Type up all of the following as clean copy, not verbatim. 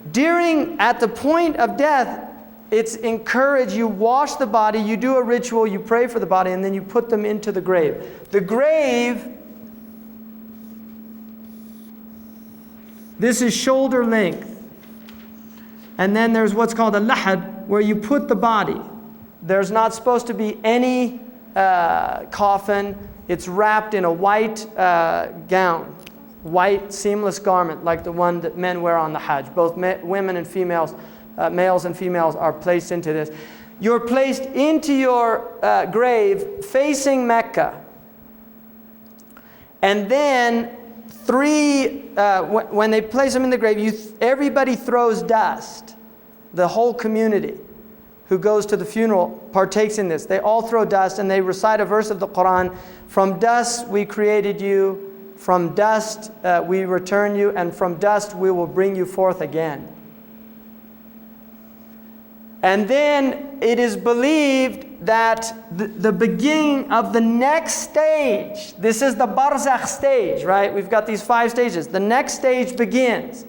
At the point of death, it's encouraged, you wash the body, you do a ritual, you pray for the body, and then you put them into the grave. The grave, this is shoulder length. And then there's what's called a lahad, where you put the body. There's not supposed to be any coffin. It's wrapped in a white gown, white seamless garment like the one that men wear on the Hajj. Both women and females, males and females are placed into this. You're placed into your grave facing Mecca. And then when they place them in the grave, everybody throws dust. The whole community who goes to the funeral partakes in this. They all throw dust and they recite a verse of the Quran. From dust we created you, from dust we return you, and from dust we will bring you forth again. And then it is believed that the beginning of the next stage, this is the barzakh stage, right? We've got these 5 stages. The next stage begins.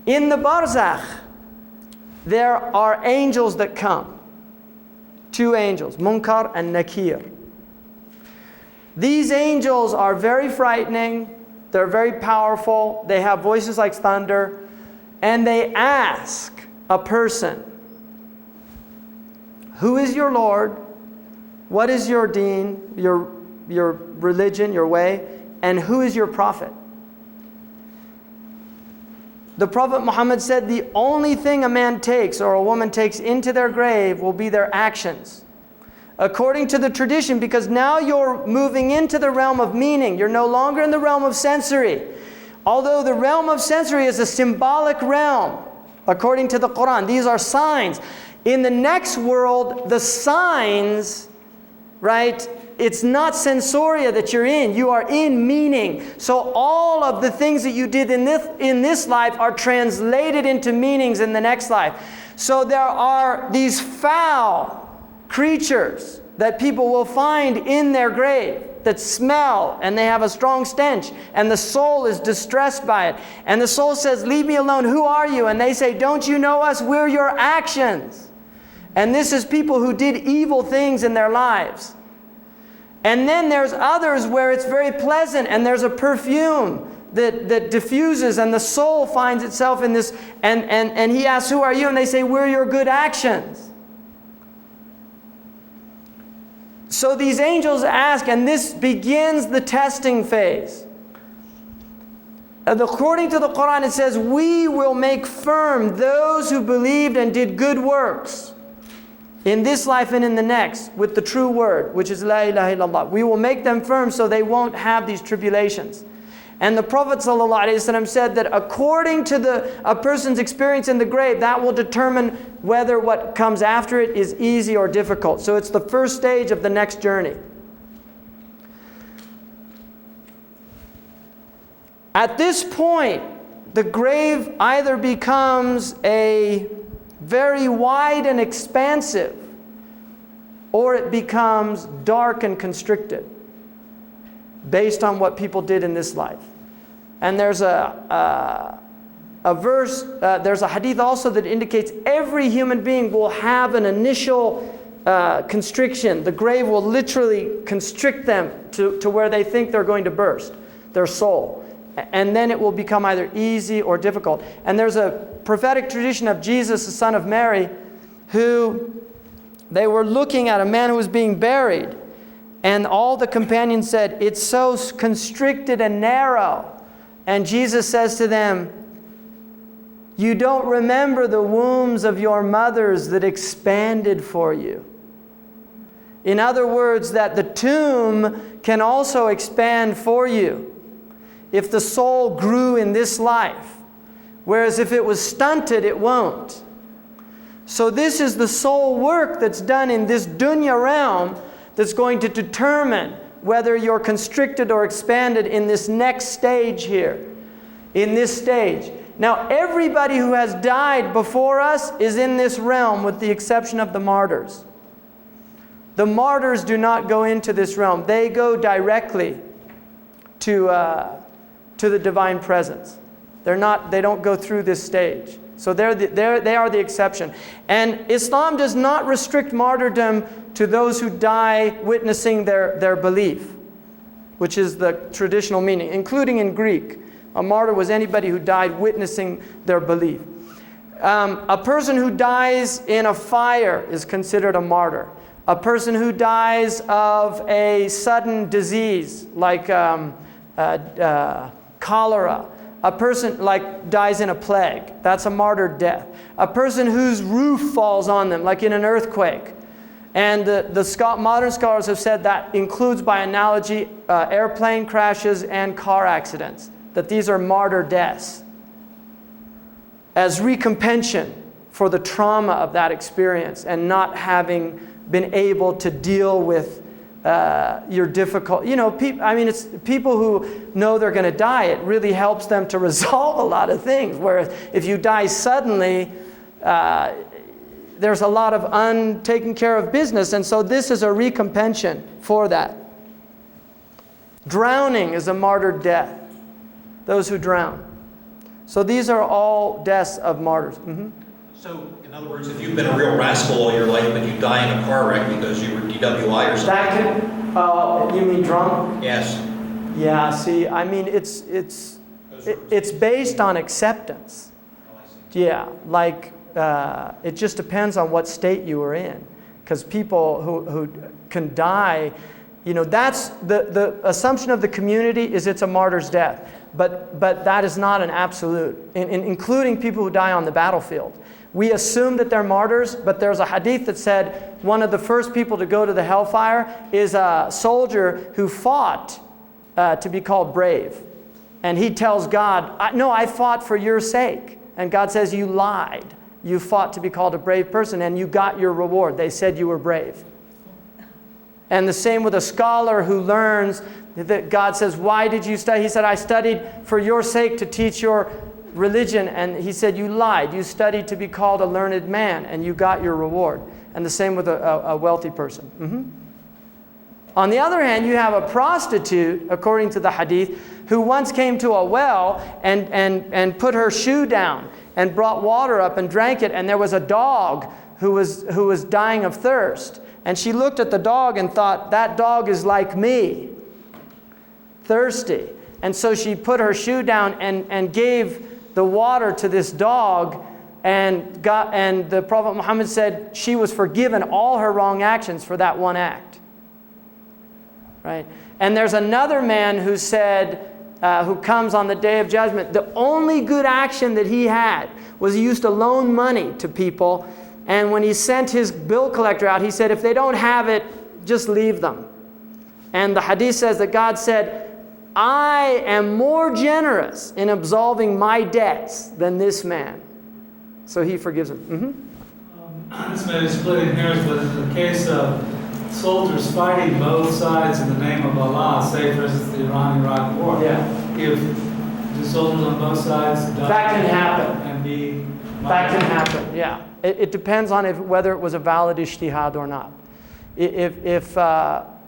In the barzakh, there are angels that come. 2 angels, Munkar and Nakir. These angels are very frightening. They're very powerful. They have voices like thunder. And they ask a person, who is your Lord? What is your deen, your religion, your way? And who is your prophet? The Prophet Muhammad said the only thing a man takes or a woman takes into their grave will be their actions. According to the tradition, because now you're moving into the realm of meaning. You're no longer in the realm of sensory. Although the realm of sensory is a symbolic realm, according to the Quran. These are signs. In the next world, the signs, right? It's not sensoria that you're in. You are in meaning. So all of the things that you did in this life are translated into meanings in the next life. So there are these foul creatures that people will find in their grave that smell and they have a strong stench and the soul is distressed by it. And the soul says, leave me alone. Who are you? And they say, don't you know us? We're your actions. And this is people who did evil things in their lives. And then there's others where it's very pleasant and there's a perfume that diffuses and the soul finds itself in this. And he asks, who are you? And they say, we're your good actions. So these angels ask, and this begins the testing phase. According to the Quran, it says, we will make firm those who believed and did good works in this life and in the next with the true word, which is La ilaha illallah. We will make them firm so they won't have these tribulations. And the Prophet ﷺ said that according to a person's experience in the grave, that will determine whether what comes after it is easy or difficult. So it's the first stage of the next journey. At this point, the grave either becomes a very wide and expansive, or it becomes dark and constricted based on what people did in this life. And there's a verse, there's a hadith also that indicates every human being will have an initial constriction. The grave will literally constrict them to where they think they're going to burst, their soul. And then it will become either easy or difficult. And there's a prophetic tradition of Jesus, the son of Mary, who they were looking at a man who was being buried. And all the companions said, it's so constricted and narrow. And Jesus says to them, you don't remember the wombs of your mothers that expanded for you. In other words, that the tomb can also expand for you if the soul grew in this life. Whereas if it was stunted, it won't. So this is the soul work that's done in this dunya realm that's going to determine whether you're constricted or expanded in this next stage here, in this stage. Now, everybody who has died before us is in this realm with the exception of the martyrs. The martyrs do not go into this realm. They go directly to the divine presence. They don't go through this stage. So they are the exception. And Islam does not restrict martyrdom to those who die witnessing their belief, which is the traditional meaning, including in Greek. A martyr was anybody who died witnessing their belief. A person who dies in a fire is considered a martyr. A person who dies of a sudden disease like cholera, a person like dies in a plague, that's a martyr death. A person whose roof falls on them, like in an earthquake. And modern scholars have said that includes, by analogy, airplane crashes and car accidents, that these are martyr deaths, as recompense for the trauma of that experience and not having been able to deal with your difficult, it's people who know they're going to die. It really helps them to resolve a lot of things. Whereas if you die suddenly, there's a lot of untaken care of business. And so this is a recompense for that. Drowning is a martyr death. Those who drown. So these are all deaths of martyrs. Mm-hmm. So, in other words, if you've been a real rascal all your life, but you die in a car wreck because you were DWI or something. That could, you mean drunk? Yes. Yeah, see, I mean, it's based on acceptance. Oh, I see. Yeah, like, it just depends on what state you were in. Because people who can die, that's the assumption of the community is it's a martyr's death. But that is not an absolute, including people who die on the battlefield. We assume that they're martyrs, but there's a hadith that said one of the first people to go to the hellfire is a soldier who fought to be called brave. And he tells God, no, I fought for your sake. And God says, you lied. You fought to be called a brave person, and you got your reward. They said you were brave. And the same with a scholar who learns that God says, why did you study? He said, I studied for your sake to teach your religion. And he said, you lied. You studied to be called a learned man, and you got your reward. And the same with a wealthy person. Mm-hmm. On the other hand, you have a prostitute, according to the hadith, who once came to a well and put her shoe down and brought water up and drank it. And there was a dog who was dying of thirst. And she looked at the dog and thought, that dog is like me, thirsty. And so she put her shoe down and gave the water to this dog, and the Prophet Muhammad said she was forgiven all her wrong actions for that one act. Right? And there's another man who said, who comes on the Day of Judgment, the only good action that he had was he used to loan money to people. And when he sent his bill collector out, he said, if they don't have it, just leave them. And the hadith says that God said, I am more generous in absolving my debts than this man. So he forgives him. Mm-hmm. This may be splitting hairs, but in the case of soldiers fighting both sides in the name of Allah, say for instance the Iran-Iraq war, if the soldiers on both sides die, that can happen. That can happen, yeah. It depends on whether it was a valid ijtihad or not. If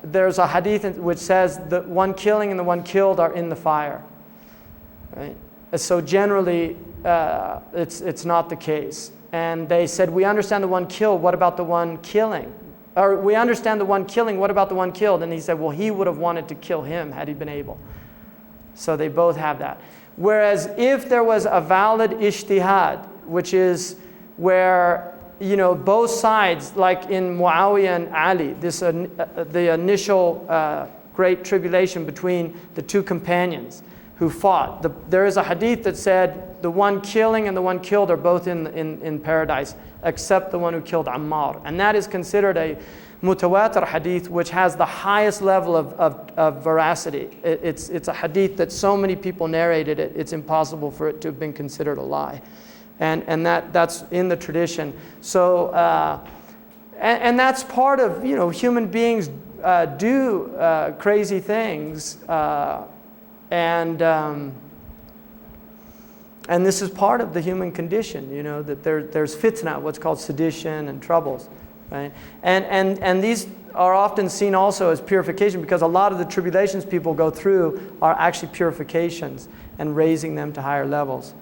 there's a hadith which says the one killing and the one killed are in the fire, right? So generally, it's not the case. And they said, we understand the one killed, what about the one killing? Or we understand the one killing, what about the one killed? And he said, well, he would have wanted to kill him had he been able. So they both have that. Whereas if there was a valid ijtihad, which is where both sides, like in Muawiyah and Ali, the initial great tribulation between the two companions who fought. There is a hadith that said the one killing and the one killed are both in paradise, except the one who killed Ammar. And that is considered a mutawatir hadith, which has the highest level of veracity. It's a hadith that so many people narrated it, it's impossible for it to have been considered a lie. And that's in the tradition. So, and that's part of, human beings do crazy things. And this is part of the human condition, that there's fitna, what's called sedition and troubles, right? And these are often seen also as purification, because a lot of the tribulations people go through are actually purifications and raising them to higher levels.